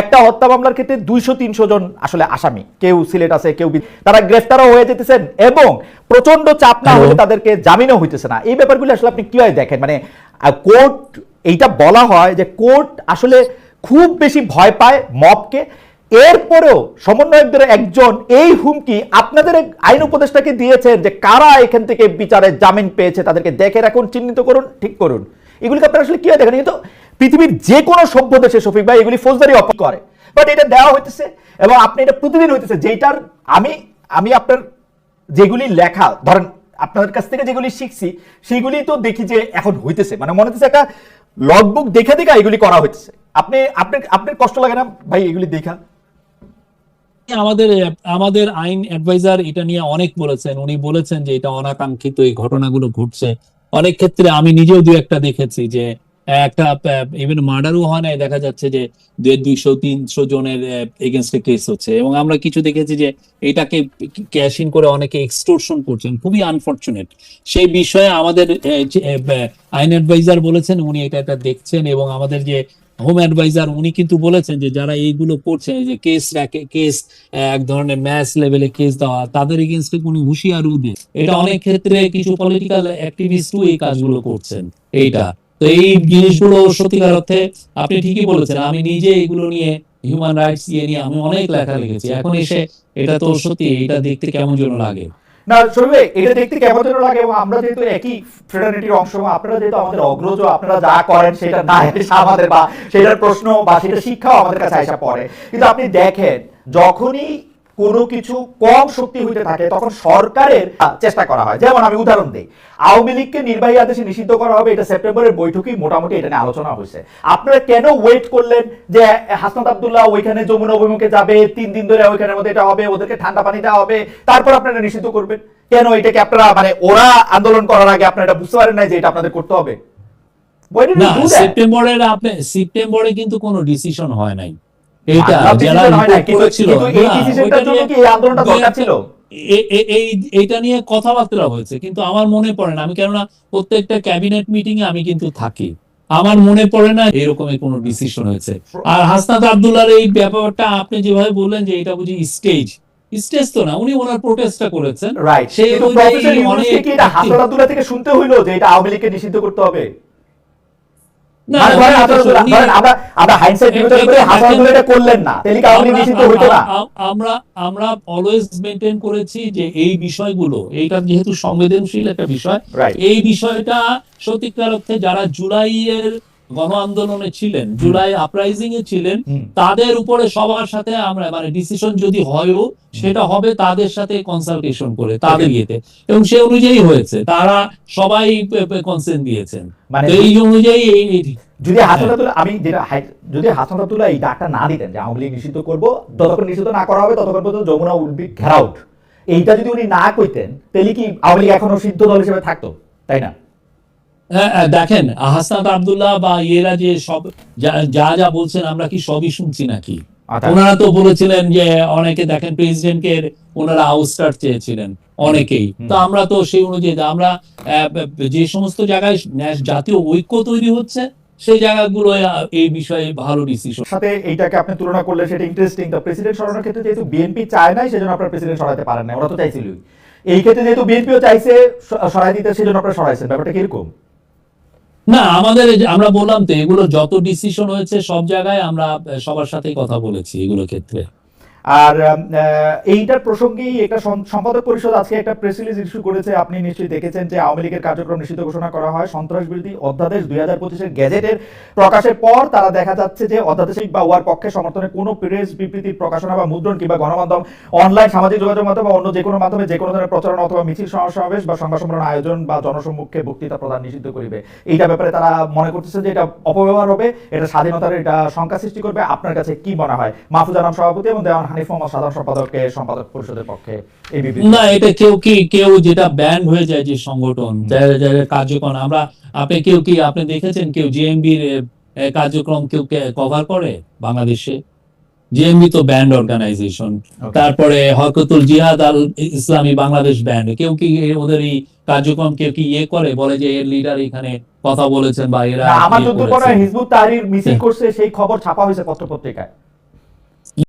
একটা হত্যা মামলার ক্ষেত্রে 200-300 জন আসলে আসামি, কেউ সিলেট আছে, কেউ তারা গ্রেফতারও হয়ে যেতেছেন এবং প্রচন্ড চাপ না হলে তাদেরকে জামিনও হইতেছে না। এই ব্যাপারগুলো আসলে আপনি কিভাবে দেখেন? মানে কোর্ট, এইটা বলা হয় যে কোর্ট আসলে খুব বেশি ভয় পায় মবকে, এরপরেও সমন্বয়কদের একজন এই হুমকি আপনাদের আইন উপদেষ্টাকে দিয়েছেন যে কারা এখান থেকে বিচারে জামিন পেয়েছে তাদেরকে দেখে রাখুন, চিহ্নিত করুন, ঠিক করুন। এগুলিকে আপনারা আসলে কি হয় দেখেন? কিন্তু পৃথিবীর যে কোনো সভ্য দেশে শফিক ভাই এগুলি ফৌজদারি অপরাধ করে, বাট এটা দেওয়া হইতেছে এবং আপনি এটা প্রতিদিন হইতেছে, যেটার আমি আপনার যেগুলি লেখা ধরেন আপনাদের কাছ থেকে যেগুলি শিখছি সেগুলি তো দেখি যে এখন হইতেছে, মানে মনে হচ্ছে একটা লগবুক দেখে দেখে এগুলি করা হইতেছে। আপনার কষ্ট লাগে না ভাই এগুলি দেখা? আমাদের আমাদের আইন অ্যাডভাইজার এটা নিয়ে অনেক বলেছেন, উনি বলেছেন যে এটা অনাকাঙ্ক্ষিত এই ঘটনাগুলো ঘটছে। অনেক ক্ষেত্রে আমি নিজেও দু একটা দেখেছি যে একটা ইভেন মার্ডারও হয় নাই, দেখা যাচ্ছে যে 200-300 জনের এগেনস্টে কেস হচ্ছে, এবং আমরা কিছু দেখেছি যে এটাকে ক্যাশ ইন করে অনেকে এক্সটোরশন করছেন, খুবই আনফরচুনেট। সেই বিষয়ে আমাদের আইন অ্যাডভাইজার বলেছেন উনি এটা দেখছেন, এবং আমাদের যে হোম অ্যাডভাইজার উনি কিন্তু বলেছেন যে যারা এইগুলো করছে, যে কেস এক ধরনের ম্যাচ লেভেলে কেস দেওয়া, তাদের এগেনস্টে উনি হুঁশিয়ারিও দিয়ে, এটা অনেক ক্ষেত্রে কিছু পলিটিক্যাল অ্যাক্টিভিস্টও এই কাজগুলো করছেন। এইটা তো এই জিনিসগুলো সত্যিকার অর্থে আপনি ঠিকই বলেছেন। আমি নিজে এগুলো নিয়ে হিউম্যান রাইটস নিয়ে আমি অনেক লেখা লিখেছি, এখন এসে এটা তো সত্যি এটা দেখতে কেমন যেন লাগে। না শরীফ, এটা দেখতে কেমন যেন লাগে, এবং আমরা যেহেতু একই ফ্রেটার্নিটির অংশ, আপনারা যেহেতু আমাদের অগ্রজ, আপনারা যা করেন সেটা না এসে আমাদের বা সেটার প্রশ্ন বা সেটা শিক্ষাও আমাদের কাছে আসা পড়ে। কিন্তু আপনি দেখেন যখনই কোনো কিছু কম শক্তি হইতে থাকে তখন সরকারের চেষ্টা করা হয়। যেমন আমি উদাহরণ দিই, আওয়ামী লীগকে নির্বাহী আদেশে নিষিদ্ধ করা হবে, এটা সেপ্টেম্বরের বৈঠকেই মোটামুটি এটা নিয়ে আলোচনা হয়েছে। আপনারা কেন ওয়েট করলেন যে হাসনাত আব্দুল্লাহ ওইখানে যমুনা অভিমুখে যাবে, 3 দিন ধরে ওইখানের মধ্যে এটা হবে, ওদেরকে ঠান্ডা পানি দেওয়া হবে, তারপর আপনারা নিষিদ্ধ করবেন? কেন এটাকে আপনারা মানে ওরা আন্দোলন করার আগে আপনারা এটা বুঝতে পারেন না যে এটা আপনাদের করতে হবে? না, সেপ্টেম্বরে কিন্তু কোনো ডিসিশন হয় নাই। এটা যারা করেছিল এইটা নিয়ে কথাবার্তা হয়েছে, কিন্তু আমার মনে পড়ে না, আমি কেননা প্রত্যেকটা ক্যাবিনেট মিটিং এ আমি কিন্তু থাকি, আমার মনে পড়ে না এরকমের কোনো ডিসিশন হয়েছে। আর হাসনাত আব্দুল্লাহর এই ব্যাপারটা আপনি যেভাবে বললেন যে এটা বুঝি স্টেজ তো না, উনি ওনার প্রোটেস্টটা করেছেন, রাইট। সেই প্রফেসর ইউনূসকে কি এটা হাসনাত আব্দুল্লাহ থেকে শুনতে হইলো যে এটা আওয়ামী লীগকে নিষিদ্ধ করতে হবে? না, আমরা হাইন্ডসাইট বিবেচনা করে হাসনাত আব্দুল্লাহ এটা করলেন না, তাহলে কি আওয়ামী লীগ নিষিদ্ধ হইতো না? আমরা অলওয়েজ মেইনটেইন করেছি যে এই বিষয়গুলো, এইটা যেহেতু সংবেদনশীল একটা বিষয়, এই বিষয়টা সত্যিকার অর্থে যারা জুলাইয়ের গণ আন্দোলনে ছিলেন, জুলাই আপরাইজিং এ ছিলেন, তাদের উপরে সবার সাথে আমরা মানে ডিসিশন যদি হয়ও সেটা হবে তাদের সাথে কনসালটেশন করে, তাদের ইয়েতে, এবং সে অনুযায়ী হয়েছে, তারা সবাই কনসেন্ট দিয়েছেন। মানে এই অনুযায়ী যদি হাসনাত আব্দুল্লাহ এই ডাকটা না দিতেন যে আওয়ামী লীগ নিষিদ্ধ করবো, ততক্ষণ নিষিদ্ধ না করা হবে ততক্ষণ পর্যন্ত যমুনা উইল বি ঘেরাউট, এইটা যদি উনি না কইতেন তাহলে কি আওয়ামী লীগ এখনো সিদ্ধ দল হিসেবে থাকতো, তাই না? দেখেন হাসনাত আব্দুল্লাহ বা ইয়েরা যে সব যা বলছেন আমরা কি সবই শুনছি নাকি? ওনারা তো বলেছিলেন যে অনেকে দেখেন প্রেসিডেন্টকে ওনারা আউটস্টার চেয়েছিলেন অনেকেই, তো আমরা তো সেই অনুযায়ী আমরা যে সমস্ত জায়গায় জাতীয় ঐক্য তৈরি হচ্ছে সেই জায়গাগুলো এই বিষয়ে ভালো ডিসিশন। সাথে এইটাকে আপনি তুলনা করলে সেটা ইন্টারেস্টিং। তো প্রেসিডেন্ট সরানোর ক্ষেত্রে যেহেতু বিএনপি চায় নাই সেজন্য আপনারা প্রেসিডেন্ট সরাতে পারেন না, ওরা তো চাইছিলই। এই ক্ষেত্রে যেহেতু বিএনপিও চাইছে সরাই দিতে সেজন্য আপনারা সরাইছেন, ব্যাপারটা কিরকম? না, আমরা বললাম তো এগুলো যত ডিসিশন হয়েছে সব জায়গায় আমরা সবার সাথেই কথা বলেছি এগুলো ক্ষেত্রে। আর এইটার প্রসঙ্গেই একটা সম্পাদক পরিষদ আজকে একটা প্রেস রিলিজ ইস্যু করেছে, আপনি নিশ্চয়ই দেখেছেন, যে আওয়ামী লীগের কার্যক্রম নিষিদ্ধ ঘোষণা করা হয় সন্ত্রাস বিরোধী অধ্যাদেশ 2025-এর গেজেটের প্রকাশের পর। তারা দেখা যাচ্ছে যে অধ্যাদেশিক বা ওয়ার পক্ষে সমর্থনে কোনো প্রেস বিবৃতি প্রকাশনা বা মুদ্রণ কিংবা গণমাধ্যম, অনলাইন সামাজিক যোগাযোগ মাধ্যম বা অন্য যে কোনো মাধ্যমে যে কোনো ধরনের প্রচারণা অথবা মিছিল সমাবেশ বা সংবাদ সম্মেলন আয়োজন বা জনসম্মুখে বক্তৃতা প্রদান নিষিদ্ধ করিবে। এইটা ব্যাপারে তারা মনে করতেছে যে এটা অপব্যবহার হবে, এটা স্বাধীনতার এটা শঙ্কা সৃষ্টি করবে। আপনার কাছে কি মনে হয়? মাহফুজ আনাম সভাপতি এবং দেওয়ান হানিফ মোহাম্মদ সাধারণ সম্পাদক পরিষদের পক্ষে এই বিবৃতি। না, এটা কেউ যেটা ব্যান্ড হয়ে যায় যে সংগঠন যারা কার্যক্রম, আপনি আপনি দেখেছেন কেউ জেএমবির কার্যক্রম কেউ কভার করে বাংলাদেশে? জেএমবি তো ব্যান্ড অর্গানাইজেশন। তারপরে হরকতুল জিহাদ আল ইসলামী বাংলাদেশ ব্যান্ড, কেউ কি ওদের এই কার্যক্রম কেউ কি করে, বলে যে এর লিডার এখানে কথা বলেছেন বা এরা আমার হিজবুত তাহরীর মিছিল করছে সেই খবর ছাপা হয়েছে পত্রপত্রিকায়।